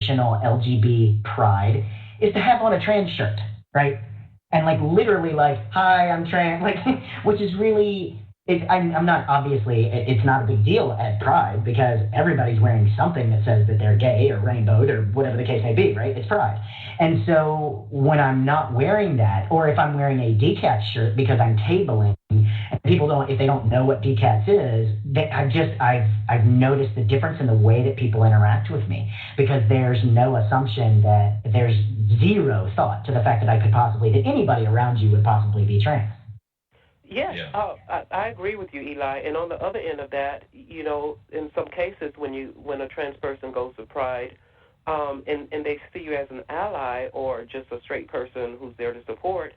traditional LGB pride is to have on a trans shirt, right? And like literally like, hi, I'm trans, like, which is really, I'm not, obviously, it's not a big deal at Pride because everybody's wearing something that says that they're gay or rainbowed or whatever the case may be, right? It's Pride. And so when I'm not wearing that, or if I'm wearing a decatch shirt because I'm tabling, and people don't, if they don't know what decatch is, I've noticed the difference in the way that people interact with me because there's no assumption that there's zero thought to the fact that that anybody around you would possibly be trans. Yes, yeah. I agree with you, Eli. And on the other end of that, in some cases when a trans person goes to Pride, and they see you as an ally or just a straight person who's there to support,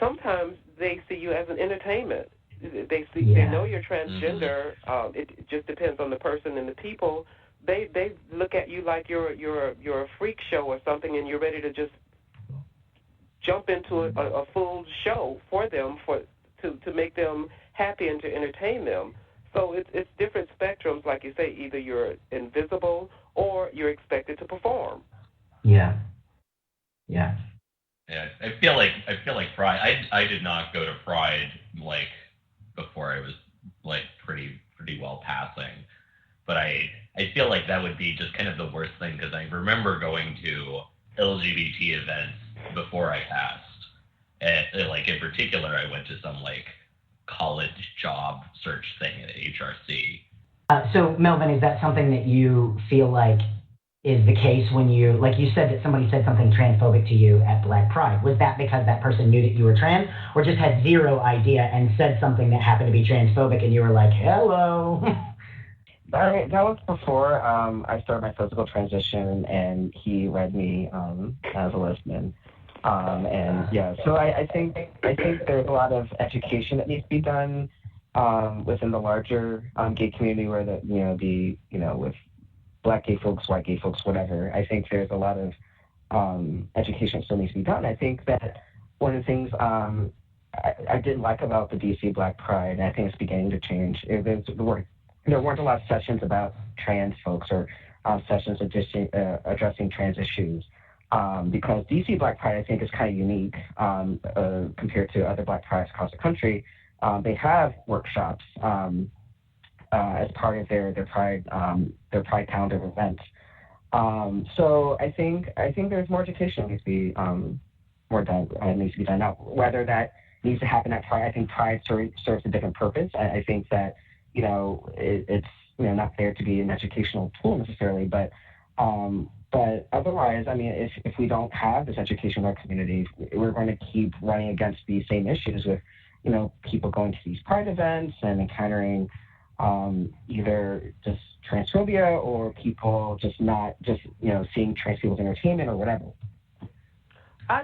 sometimes they see you as an entertainment. They know you're transgender. It just depends on the person and the people. They look at you like you're a freak show or something, and you're ready to just jump into a full show for them to make them happy and to entertain them. So it's different spectrums, like you say. Either you're invisible or you're expected to perform. Yeah. Yeah, I feel like Pride. I did not go to Pride like before I was like pretty well passing, but I feel like that would be just kind of the worst thing because I remember going to LGBT events before I passed. And like in particular, I went to some like college job search thing at HRC. So Melvin, is that something that you feel like is the case when you, like you said that somebody said something transphobic to you at Black Pride? Was that because that person knew that you were trans or just had zero idea and said something that happened to be transphobic and you were like, hello? That was before I started my physical transition and he read me as a lesbian. And yeah, so I think there's a lot of education that needs to be done within the larger gay community where with Black gay folks, white gay folks, whatever. I think there's a lot of education still needs to be done. I think that one of the things I did like about the DC Black Pride, and I think it's beginning to change, there weren't a lot of sessions about trans folks or sessions addressing trans issues. Because DC Black Pride, I think, is kind of unique compared to other Black Prides across the country. They have workshops as part of their Pride calendar of events. So I think there's more education that needs to be needs to be done. Now, whether that needs to happen at Pride, I think Pride serves a different purpose. I think that it's not there to be an educational tool necessarily, but otherwise, I mean, if we don't have this education in our community, we're going to keep running against these same issues with, people going to these Pride events and encountering either just transphobia or people just seeing trans people's entertainment or whatever. I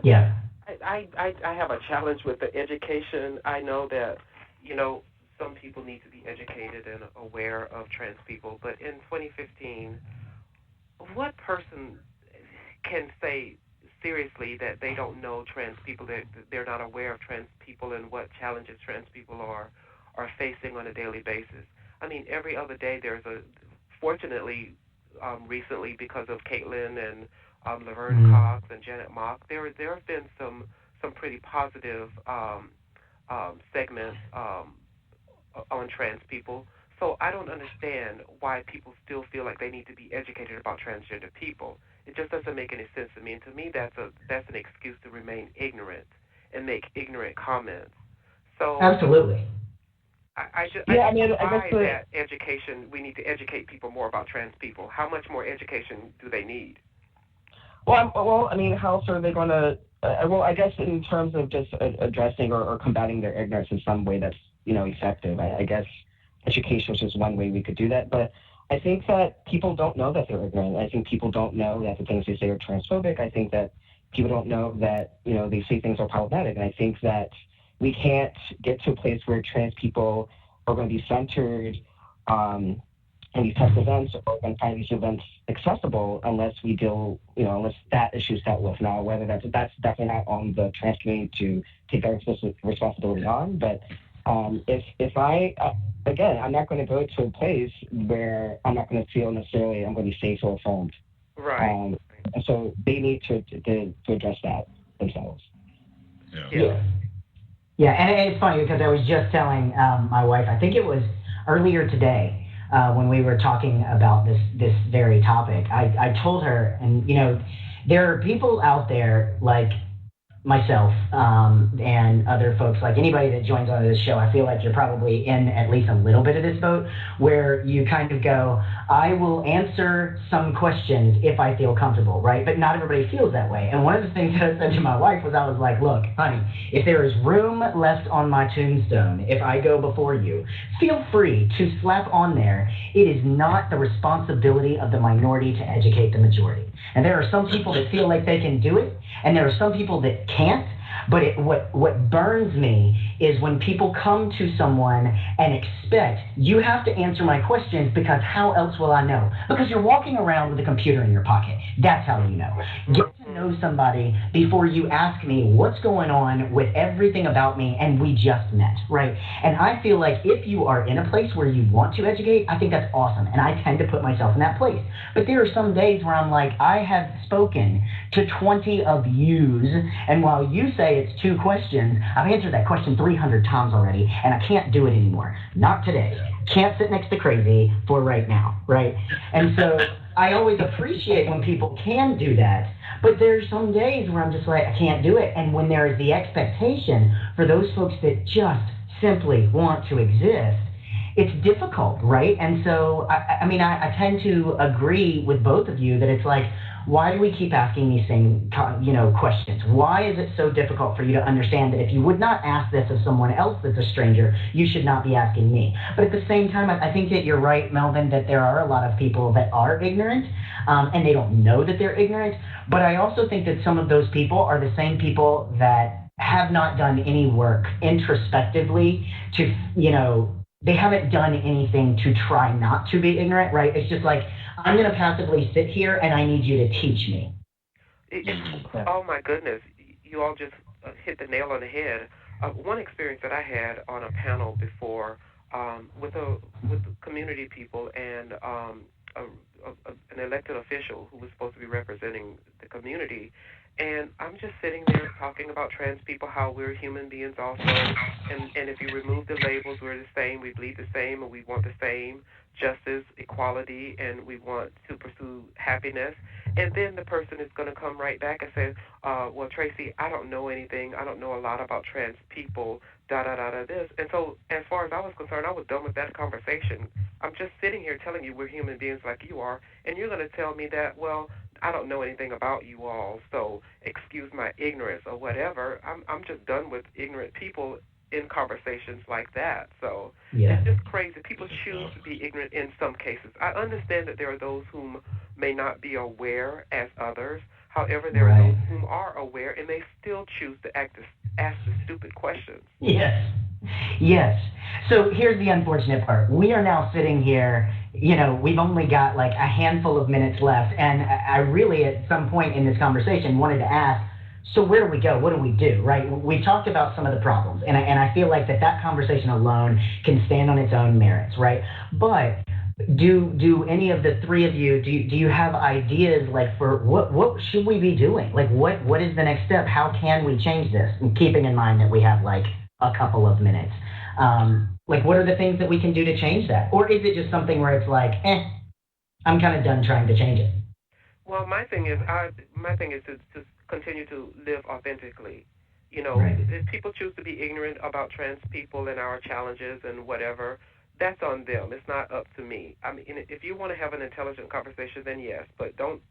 have a challenge with the education. I know that, some people need to be educated and aware of trans people, but in 2015, what person can say seriously that they don't know trans people, that they're not aware of trans people and what challenges trans people are facing on a daily basis? I mean, every other day fortunately, recently because of Caitlin and Laverne Cox and Janet Mock, there have been some pretty positive segments on trans people. So I don't understand why people still feel like they need to be educated about transgender people. It just doesn't make any sense to me. And to me, that's an excuse to remain ignorant and make ignorant comments. So absolutely. I guess that education, we need to educate people more about trans people. How much more education do they need? Well, I mean, how else are they going to? I guess in terms of just addressing or combating their ignorance in some way that's effective. I guess education is just one way we could do that, but I think that people don't know that they're ignorant. I think people don't know that the things they say are transphobic. I think that people don't know that, they say things are problematic. And I think that we can't get to a place where trans people are going to be centered in these types of events or going to find these events accessible unless we deal, unless that issue is dealt with. Now, whether that's definitely not on the trans community to take that responsibility on, but if I'm not going to go to a place where I'm not going to feel necessarily I'm going to be safe or affirmed. Right. And so they need to address that themselves. Yeah, and it's funny because I was just telling my wife, I think it was earlier today when we were talking about this very topic. I told her, and there are people out there like myself and other folks, like anybody that joins on this show, I feel like you're probably in at least a little bit of this boat where you kind of go, I will answer some questions if I feel comfortable, right? But not everybody feels that way. And one of the things that I said to my wife was, I was like, look, honey, if there is room left on my tombstone, if I go before you, feel free to slap on there, it is not the responsibility of the minority to educate the majority. And there are some people that feel like they can do it, and there are some people that can't. But what burns me is when people come to someone and expect, you have to answer my questions because how else will I know? Because you're walking around with a computer in your pocket. That's how you know. Get to know somebody before you ask me what's going on with everything about me and we just met, right? And I feel like if you are in a place where you want to educate, I think that's awesome. And I tend to put myself in that place. But there are some days where I'm like, I have spoken to 20 of yous, and while you say it's 2 questions, I've answered that question 300 times already, and I can't do it anymore. Not today. Can't sit next to crazy for right now, right? And so I always appreciate when people can do that, but there's some days where I'm just like, I can't do it. And when there is the expectation for those folks that just simply want to exist, it's difficult, right? And so, I tend to agree with both of you that it's like, why do we keep asking these same, questions? Why is it so difficult for you to understand that if you would not ask this of someone else that's a stranger, you should not be asking me? But at the same time, I think that you're right, Melvin, that there are a lot of people that are ignorant, and they don't know that they're ignorant. But I also think that some of those people are the same people that have not done any work introspectively to, they haven't done anything to try not to be ignorant, right? It's just like, I'm going to passively sit here and I need you to teach me. Oh my goodness, you all just hit the nail on the head. One experience that I had on a panel before with community people and an elected official who was supposed to be representing the community. And I'm just sitting there talking about trans people, how we're human beings also, and if you remove the labels, we're the same, we bleed the same, and we want the same justice, equality, and we want to pursue happiness. And then the person is going to come right back and say, well, Tracy, I don't know anything. I don't know a lot about trans people, this. And so as far as I was concerned, I was done with that conversation. I'm just sitting here telling you we're human beings like you are, and you're going to tell me that, well, I don't know anything about you all, so excuse my ignorance or whatever. I'm just done with ignorant people in conversations like that. So It's just crazy. People choose to be ignorant in some cases. I understand that there are those whom may not be aware as others. However, there are those whom are aware, and they still choose to ask the stupid questions. Yes. So here's the unfortunate part. We are now sitting here, we've only got like a handful of minutes left, and I really at some point in this conversation wanted to ask, so where do we go? What do we do, right? We talked about some of the problems, and I feel like that conversation alone can stand on its own merits, right? But do any of the three of you, do you have ideas like for what should we be doing? Like what is the next step? How can we change this? And keeping in mind that we have like a couple of minutes. Like what are the things that we can do to change that? Or is it just something where it's like, I'm kind of done trying to change it? Well, my thing is to continue to live authentically. If people choose to be ignorant about trans people and our challenges and whatever, that's on them. It's not up to me. I mean, if you want to have an intelligent conversation, then yes, but don't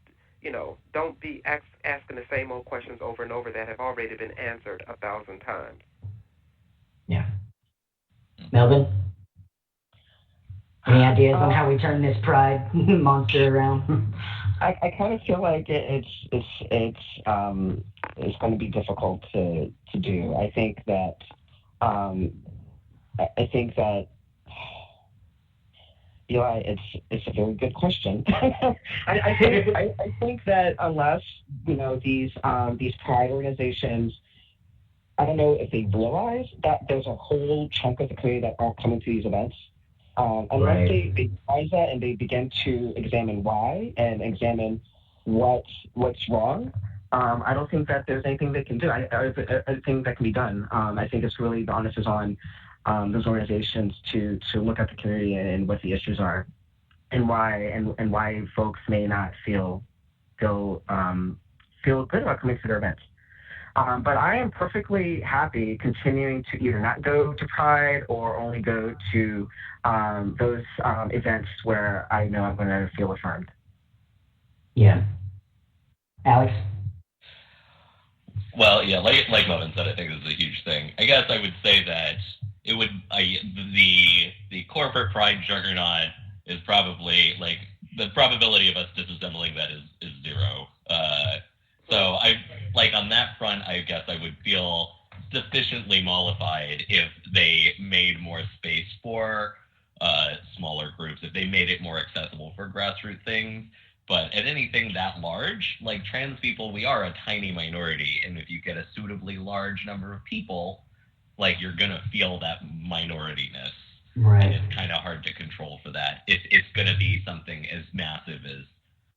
be asking the same old questions over and over that have already been answered 1,000 times. Yeah. Melvin? Any ideas on how we turn this pride monster around? I kind of feel like it's going to be difficult to do. I think that Eli, it's a very good question. I think that unless these pride organizations, I don't know if they realize that there's a whole chunk of the community that aren't coming to these events. Unless they realize that and they begin to examine why and examine what's wrong. I don't think that there's anything they can do. I think that can be done. I think it's really the onus is on those organizations to look at the community and what the issues are, and why folks may not feel good about coming to their events. But I am perfectly happy continuing to either not go to Pride or only go to those events where I know I'm going to feel affirmed. Yeah. Alex? Well, yeah, like Melvin said, I think this is a huge thing. I guess I would say that the corporate Pride juggernaut is probably, like, the probability of us disassembling that is zero. So on that front, I guess I would feel sufficiently mollified if they made more space for smaller groups, if they made it more accessible for grassroots things. But at anything that large, like trans people, we are a tiny minority. And if you get a suitably large number of people, like you're going to feel that minorityness. Right. And it's kind of hard to control for that. It's going to be something as massive as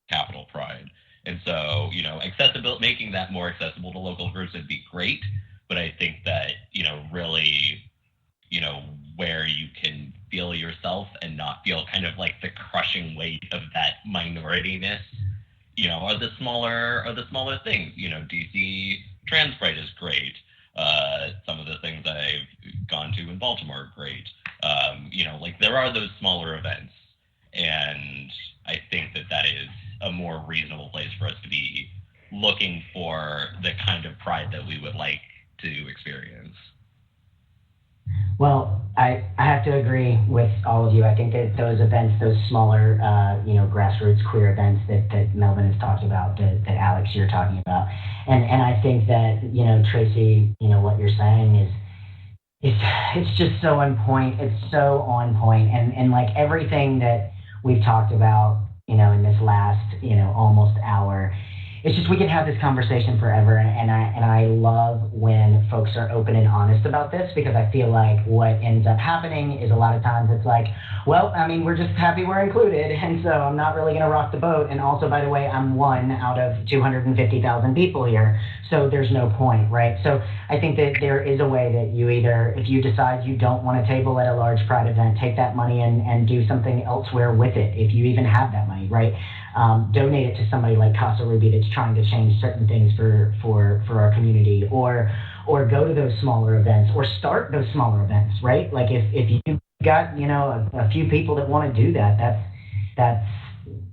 Capital Pride. And so, making that more accessible to local groups would be great. But I think that, really, where you can feel yourself and not feel kind of like the crushing weight of that minorityness, are the smaller things. DC Trans Pride is great. Some of the things I've gone to in Baltimore are great. There are those smaller events, and I think that is a more reasonable place for us to be looking for the kind of pride that we would like to experience. Well, I have to agree with all of you. I think that those events, those smaller, grassroots queer events that Melvin has talked about, that Alex, you're talking about, and I think that, Tracy, what you're saying is, it's just so on point. It's so on point, and like everything that we've talked about, in this last, almost hour. It's just we can have this conversation forever, and I love when folks are open and honest about this, because I feel like what ends up happening is a lot of times it's like, well, I mean, we're just happy we're included, and so I'm not really going to rock the boat. And also, by the way, I'm one out of 250,000 people here, so there's no point, right? So I think that there is a way that you either, if you decide you don't want a table at a large Pride event, take that money and do something elsewhere with it, if you even have that money, right? Donate it to somebody like Casa Ruby that's trying to change certain things for our community, or go to those smaller events, or start those smaller events, right? Like if you got, a few people that want to do that's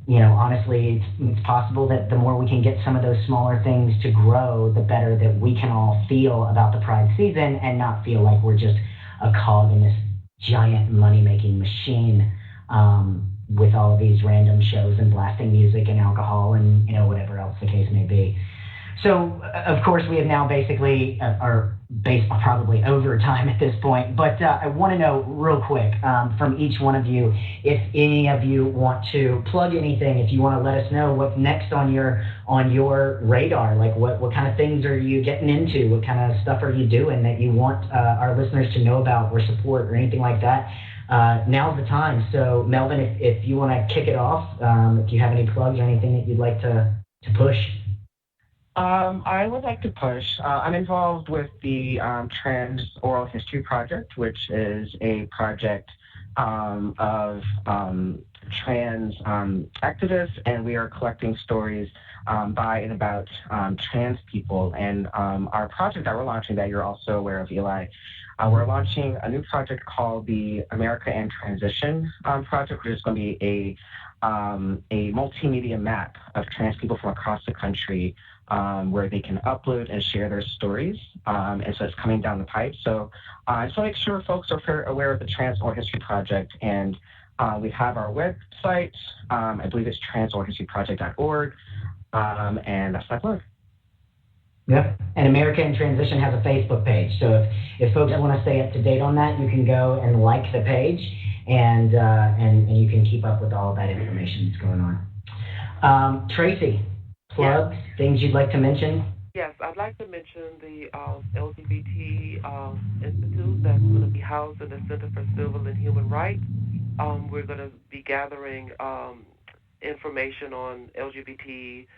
honestly, it's possible that the more we can get some of those smaller things to grow, the better that we can all feel about the Pride season, and not feel like we're just a cog in this giant money-making machine, with all of these random shows and blasting music and alcohol and, whatever else the case may be. So, of course, we have now basically are probably over time at this point, but I want to know real quick from each one of you, if any of you want to plug anything, if you want to let us know what's next on your radar, like what kind of things are you getting into, what kind of stuff are you doing that you want our listeners to know about or support or anything like that. Now's the time. So, Melvin, if you want to kick it off, if you have any plugs or anything that you'd like to push. I would like to push. I'm involved with the Trans Oral History Project, which is a project of trans activists, and we are collecting stories by and about trans people. And our project that we're launching, that you're also aware of, Eli, we're launching a new project called the America and Transition Project, which is going to be a multimedia map of trans people from across the country, where they can upload and share their stories. And so it's coming down the pipe. So I just want to make sure folks are aware of the Trans Oral History Project. And we have our website. I believe it's transoralhistoryproject.org. And that's my plug. Yep. And America in Transition has a Facebook page. So if folks want to stay up to date on that, you can go and like the page, and you can keep up with all that information that's going on. Tracy, plugs, things you'd like to mention? Yes, I'd like to mention the LGBT Institute that's going to be housed in the Center for Civil and Human Rights. We're going to be gathering information on LGBT